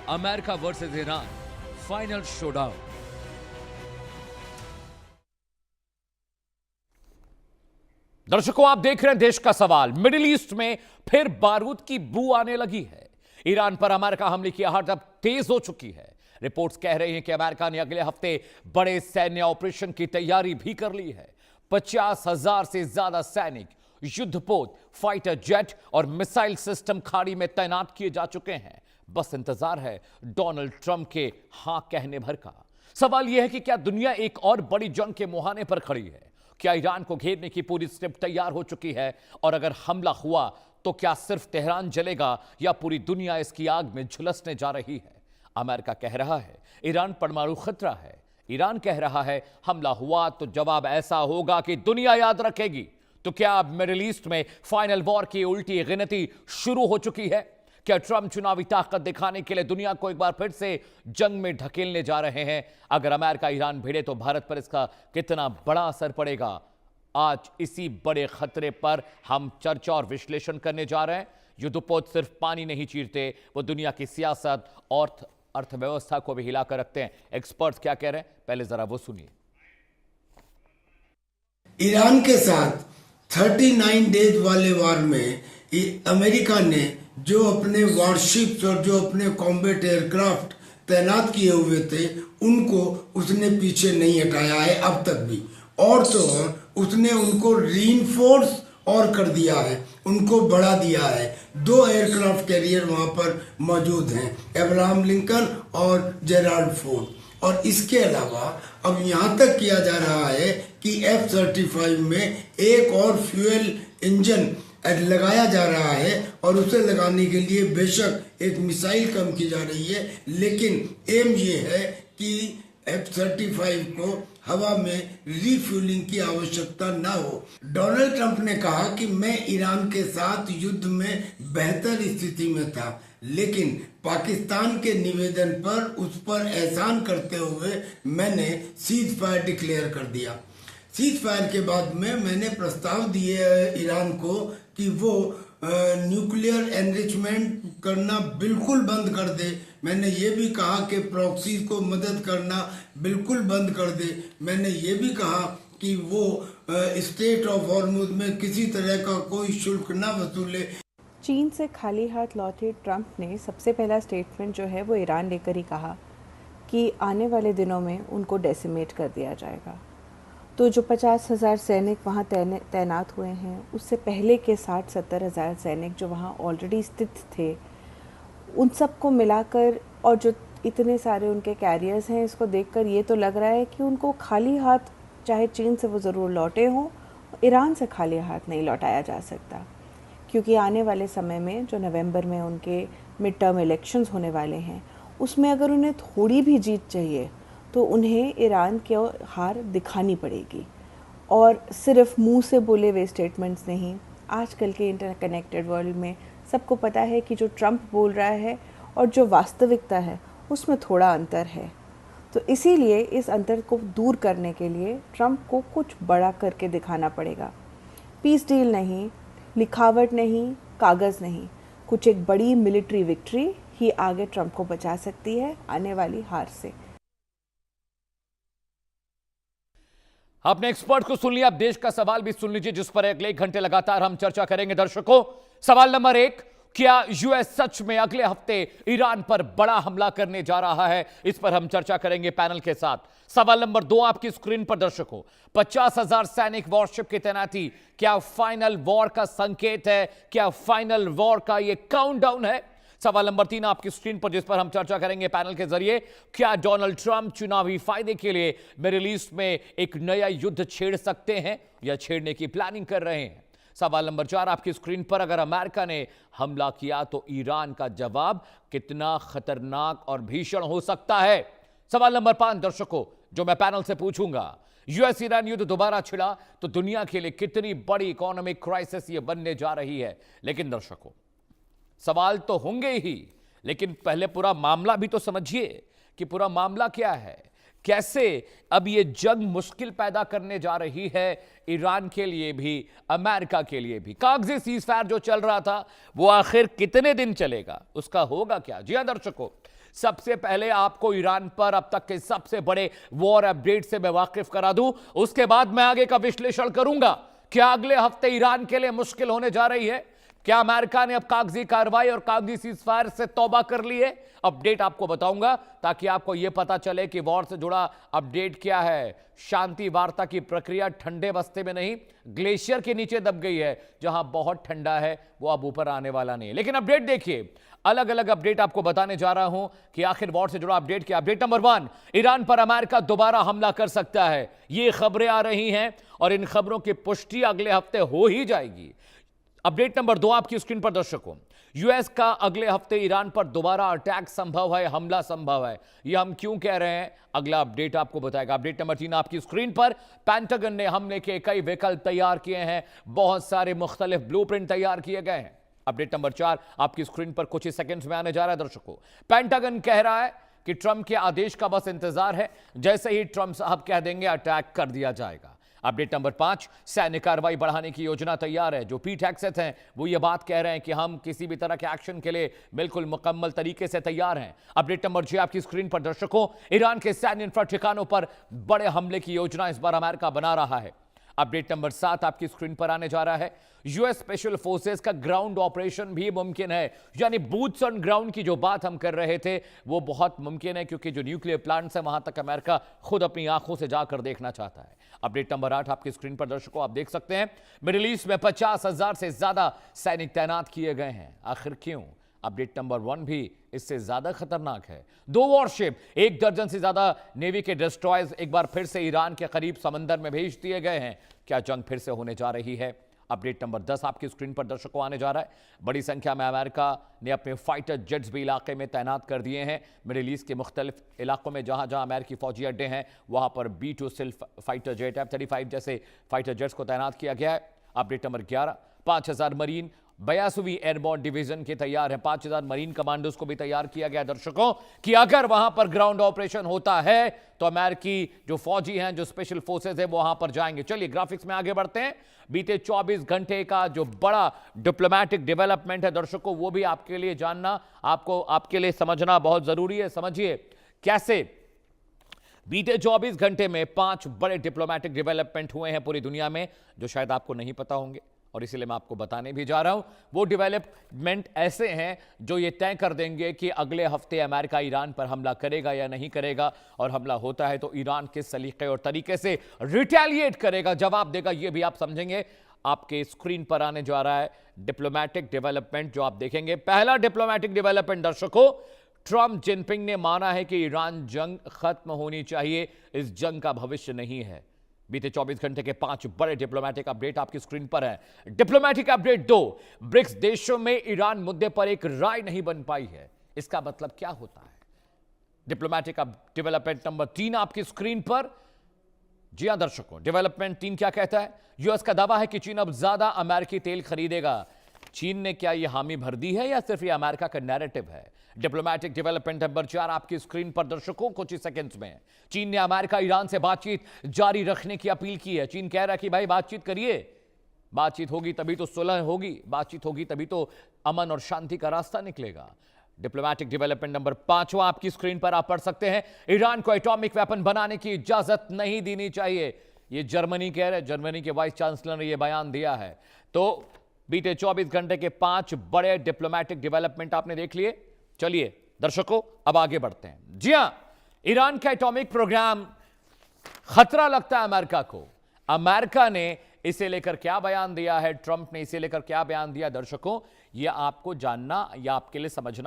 America versus Iran final showdown. दर्शकों, आप देख रहे हैं देश का सवाल। मिडिल ईस्ट में फिर बारूद की बू आने लगी है। ईरान पर अमेरिका हमले की आहट अब तेज हो चुकी है। रिपोर्ट्स कह रही हैं कि अमेरिका ने अगले हफ्ते बड़े सैन्य ऑपरेशन की तैयारी भी कर ली है। 50,000 से ज्यादा सैनिक, युद्धपोत, फाइटर जेट और मिसाइल सिस्टम खाड़ी में तैनात किए जा चुके हैं। बस इंतजार है डोनाल्ड ट्रंप के हां कहने भर का। सवाल यह है कि क्या दुनिया एक और बड़ी जंग के मुहाने पर खड़ी है? क्या ईरान को घेरने की पूरी स्क्रिप्ट तैयार हो चुकी है? और अगर हमला हुआ तो क्या सिर्फ तेहरान जलेगा या पूरी दुनिया इसकी आग में झुलसने जा रही है? अमेरिका कह रहा है ईरान परमाणु खतरा है। ईरान कह रहा है हमला हुआ तो जवाब ऐसा होगा कि दुनिया याद रखेगी। तो क्या अब मिडिल ईस्ट में फाइनल वॉर की उल्टी गिनती शुरू हो चुकी है? क्या ट्रंप चुनावी ताकत दिखाने के लिए दुनिया को एक बार फिर से जंग में ढकेलने जा रहे हैं? अगर अमेरिका ईरान भिड़े तो भारत पर इसका कितना बड़ा असर पड़ेगा? आज इसी बड़े खतरे पर हम चर्चा और विश्लेषण करने जा रहे हैं। युद्धपोत सिर्फ पानी नहीं चीरते, वो दुनिया की सियासत और अर्थव्यवस्था को भी हिलाकर रखते हैं। एक्सपर्ट्स क्या कह रहे हैं, पहले जरा वो सुनिए। ईरान के साथ 39 डेज वाले वार में अमेरिका ने जो अपने वारशिप्स और जो अपने कॉम्बैट एयरक्राफ्ट तैनात किए हुए थे उनको उसने पीछे नहीं हटाया है अब तक भी। और तो और उसने उनको रीइंफोर्स और कर दिया है, उनको बढ़ा दिया है। 2 एयरक्राफ्ट कैरियर वहां पर मौजूद हैं, अब्राहम लिंकन और जेराल्ड फोर्ड। और इसके अलावा अब यहाँ तक किया जा रहा है कि F-35 में एक और फ्यूल इंजन लगाया जा रहा है और उसे लगाने के लिए बेशक एक मिसाइल कम की जा रही है, लेकिन एम ये है कि F-35 को हवा में रिफ्यूलिंग की आवश्यकता ना हो। डोनाल्ड ट्रंप ने कहा कि मैं ईरान के साथ युद्ध में बेहतर स्थिति में था, लेकिन पाकिस्तान के निवेदन पर उस पर एहसान करते हुए मैंने सीज फायर डिक्लेयर कर दिया। सीज फायर के बाद में मैंने प्रस्ताव दिए ईरान को कि वो न्यूक्लियर एनरिचमेंट करना बिल्कुल बंद कर दे। मैंने ये भी कहा कि प्रॉक्सी को मदद करना बिल्कुल बंद कर दे। मैंने ये भी कहा कि वो स्टेट ऑफ हॉर्मुज में किसी तरह का कोई शुल्क ना वसूले। चीन से खाली हाथ लौटे ट्रंप ने सबसे पहला स्टेटमेंट जो है वो ईरान लेकर ही कहा कि आने वाले दिनों में उनको डेसिमेट कर दिया जाएगा। तो जो 50,000 सैनिक वहाँ तैनात हुए हैं, उससे पहले के 60-70 हज़ार सैनिक जो वहाँ ऑलरेडी स्थित थे, उन सबको मिलाकर और जो इतने सारे उनके कैरियर्स हैं, इसको देखकर ये तो लग रहा है कि उनको खाली हाथ, चाहे चीन से वो ज़रूर लौटे हों, ईरान से खाली हाथ नहीं लौटाया जा सकता। क्योंकि आने वाले समय में जो नवंबर में उनके मिड टर्म इलेक्शंस होने वाले हैं, उसमें अगर उन्हें थोड़ी भी जीत चाहिए तो उन्हें ईरान की हार दिखानी पड़ेगी। और सिर्फ मुंह से बोले हुए स्टेटमेंट्स नहीं, आजकल के इंटरकनेक्टेड वर्ल्ड में सबको पता है कि जो ट्रंप बोल रहा है और जो वास्तविकता है उसमें थोड़ा अंतर है। तो इसीलिए इस अंतर को दूर करने के लिए ट्रंप को कुछ बड़ा करके दिखाना पड़ेगा। पीस डील नहीं, लिखावट नहीं, कागज़ नहीं, कुछ एक बड़ी मिलिट्री विक्ट्री ही आगे ट्रंप को बचा सकती है आने वाली हार से। आपने एक्सपर्ट को सुन लिया, अब देश का सवाल भी सुन लीजिए, जिस पर अगले 1 घंटे लगातार हम चर्चा करेंगे। दर्शकों, सवाल नंबर 1, क्या यूएस सच में अगले हफ्ते ईरान पर बड़ा हमला करने जा रहा है? इस पर हम चर्चा करेंगे पैनल के साथ। सवाल नंबर 2 आपकी स्क्रीन पर दर्शकों, 50,000 सैनिक वॉरशिप की तैनाती क्या फाइनल वॉर का संकेत है? क्या फाइनल वॉर का यह काउंटडाउन है? सवाल नंबर 3 आपकी स्क्रीन पर, जिस पर हम चर्चा करेंगे पैनल के जरिए। क्या डोनाल्ड ट्रंप चुनावी फायदे के लिए मिडिल ईस्ट में एक नया युद्ध छेड़ सकते हैं या छेड़ने की प्लानिंग कर रहे हैं? सवाल नंबर 4 आपकी स्क्रीन पर, अगर अमेरिका ने हमला किया तो ईरान का जवाब कितना खतरनाक और भीषण हो सकता है? सवाल नंबर 5 दर्शकों, जो मैं पैनल से पूछूंगा, यूएस ईरान युद्ध दोबारा छिड़ा तो दुनिया के लिए कितनी बड़ी इकोनॉमिक क्राइसिस ये बनने जा रही है? लेकिन दर्शकों, सवाल तो होंगे ही, लेकिन पहले पूरा मामला भी तो समझिए कि पूरा मामला क्या है। कैसे अब ये जंग मुश्किल पैदा करने जा रही है ईरान के लिए भी, अमेरिका के लिए भी। कागजी सीज़फायर जो चल रहा था वो आखिर कितने दिन चलेगा, उसका होगा क्या? जी हां दर्शकों, सबसे पहले आपको ईरान पर अब तक के सबसे बड़े वॉर अपडेट से मैं वाकिफ करा दूं, उसके बाद मैं आगे का विश्लेषण करूंगा। क्या अगले हफ्ते ईरान के लिए मुश्किल होने जा रही है? क्या अमेरिका ने अब कागजी कार्रवाई और कागजी सीजफायर से तौबा कर ली है? अपडेट आपको बताऊंगा ताकि आपको यह पता चले कि वॉर से जुड़ा अपडेट क्या है। शांति वार्ता की प्रक्रिया ठंडे बस्ते में नहीं, ग्लेशियर के नीचे दब गई है। जहां बहुत ठंडा है वो अब ऊपर आने वाला नहीं है। लेकिन अपडेट देखिए, अलग अलग अपडेट आपको बताने जा रहा हूं कि आखिर वॉर से जुड़ा अपडेट क्या। अपडेट नंबर 1, ईरान पर अमेरिका दोबारा हमला कर सकता है। ये खबरें आ रही हैं और इन खबरों की पुष्टि अगले हफ्ते हो ही जाएगी। अपडेट नंबर 2 आपकी स्क्रीन पर दर्शकों, यूएस का अगले हफ्ते ईरान पर दोबारा अटैक संभव है, हमला संभव है। यह हम क्यों कह रहे हैं, अगला अपडेट आपको बताएगा। अपडेट नंबर 3 आपकी स्क्रीन पर, पेंटागन ने हमले के कई विकल्प तैयार किए हैं, बहुत सारे मुख्तलिफ ब्लूप्रिंट तैयार किए गए हैं। अपडेट नंबर 4 आपकी स्क्रीन पर कुछ ही सेकंड्स में आने जा रहा है दर्शकों। पेंटागन कह रहा है कि ट्रंप के आदेश का बस इंतजार है, जैसे ही ट्रंप साहब कह देंगे अटैक कर दिया जाएगा। अपडेट नंबर 5, सैन्य कार्रवाई बढ़ाने की योजना तैयार है। जो पीट हेगसेथ हैं वो ये बात कह रहे हैं कि हम किसी भी तरह के एक्शन के लिए बिल्कुल मुकम्मल तरीके से तैयार हैं। अपडेट नंबर 6 आपकी स्क्रीन पर दर्शकों, ईरान के सैन्य इंफ्रा ठिकानों पर बड़े हमले की योजना इस बार अमेरिका बना रहा है। अपडेट नंबर 7 आपकी स्क्रीन पर आने जा रहा है, यूएस स्पेशल फोर्सेस का ग्राउंड ऑपरेशन भी मुमकिन है। यानी बूट्स ऑन ग्राउंड की जो बात हम कर रहे थे वो बहुत मुमकिन है, क्योंकि जो न्यूक्लियर प्लांट्स है वहां तक अमेरिका खुद अपनी आंखों से जाकर देखना चाहता है। अपडेट नंबर 8 आपकी स्क्रीन पर दर्शकों आप देख सकते हैं, मिडिल ईस्ट में 50,000 से ज्यादा सैनिक तैनात किए गए हैं। आखिर क्यों? अपडेट नंबर 1 भी इससे ज्यादा खतरनाक है। 2 वॉरशिप, 1 दर्जन से ज्यादा नेवी के डिस्ट्रॉयर्स एक बार फिर से ईरान के करीब समंदर में भेज दिए गए हैं। क्या जंग फिर से होने जा रही है? अपडेट नंबर 10 आपकी स्क्रीन पर दर्शकों आने जा रहा है, बड़ी संख्या में अमेरिका ने अपने फाइटर जेट्स भी इलाके में तैनात कर दिए हैं। मिडिल ईस्ट के मुख्तलिफ इलाकों में जहां जहां अमेरिकी फौजी अड्डे हैं वहां पर B-2 stealth fighter jet, F-35 जैसे फाइटर जेट्स को तैनात किया गया है। अपडेट नंबर 11, 5,000 मरीन 82वीं एयरबोर्न डिवीजन के तैयार है। 5,000 मरीन कमांडोज को भी तैयार किया गया दर्शकों, कि अगर वहां पर ग्राउंड ऑपरेशन होता है तो अमेरिकी जो फौजी हैं, जो स्पेशल फोर्सेज है, वो वहां पर जाएंगे। चलिए ग्राफिक्स में आगे बढ़ते हैं। बीते 24 घंटे का जो बड़ा डिप्लोमैटिक डेवलपमेंट है दर्शकों, वो भी आपके लिए जानना, आपके लिए समझना बहुत जरूरी है। समझिए कैसे बीते 24 घंटे में 5 बड़े डिप्लोमैटिक डेवलपमेंट हुए हैं पूरी दुनिया में, जो शायद आपको नहीं पता होंगे और इसीलिए मैं आपको बताने भी जा रहा हूं। वो डेवलपमेंट ऐसे हैं जो ये तय कर देंगे कि अगले हफ्ते अमेरिका ईरान पर हमला करेगा या नहीं करेगा, और हमला होता है तो ईरान किस सलीके और तरीके से रिटेलिएट करेगा, जवाब देगा, ये भी आप समझेंगे। आपके स्क्रीन पर आने जा रहा है डिप्लोमैटिक डेवलपमेंट जो आप देखेंगे। पहला डिप्लोमैटिक डेवलपमेंट दर्शकों, ट्रंप जिनपिंग ने माना है कि ईरान जंग खत्म होनी चाहिए, इस जंग का भविष्य नहीं है। बीते 24 घंटे के 5 बड़े डिप्लोमैटिक अपडेट आपकी स्क्रीन पर है। डिप्लोमैटिक अपडेट 2, ब्रिक्स देशों में ईरान मुद्दे पर एक राय नहीं बन पाई है। इसका मतलब क्या होता है? डिप्लोमैटिक डेवलपमेंट नंबर 3 आपकी स्क्रीन पर। जी हां दर्शकों, डेवलपमेंट 3 क्या कहता है? यूएस का दावा है कि चीन अब ज्यादा अमेरिकी तेल खरीदेगा। चीन ने क्या यह हामी भर दी है या सिर्फ यह अमेरिका का नैरेटिव है? डिप्लोमैटिक डेवलपमेंट नंबर 4 आपकी स्क्रीन पर दर्शकों कुछ ही सेकंड्स में। चीन ने अमेरिका ईरान से बातचीत जारी रखने की अपील की है। चीन कह रहा है कि भाई बातचीत करिए, बातचीत होगी तभी तो सुलह होगी, बातचीत होगी तभी तो अमन और शांति का रास्ता निकलेगा। डिप्लोमैटिक डेवलपमेंट नंबर 5 आपकी स्क्रीन पर आप पढ़ सकते हैं, ईरान को एटॉमिक वेपन बनाने की इजाजत नहीं देनी चाहिए। यह जर्मनी कह रहे, जर्मनी के वाइस चांसलर ने यह बयान दिया है। तो बीते 24 घंटे के 5 बड़े डिप्लोमैटिक डेवलपमेंट आपने देख लिए। चलिए दर्शकों अब आगे बढ़ते हैं। जी हां, ईरान का एटॉमिक प्रोग्राम खतरा लगता है अमेरिका को। अमेरिका ने इसे लेकर क्या बयान दिया है, ट्रंप ने इसे लेकर क्या बयान दिया, दर्शकों यह आपको जानना या आपके लिए समझना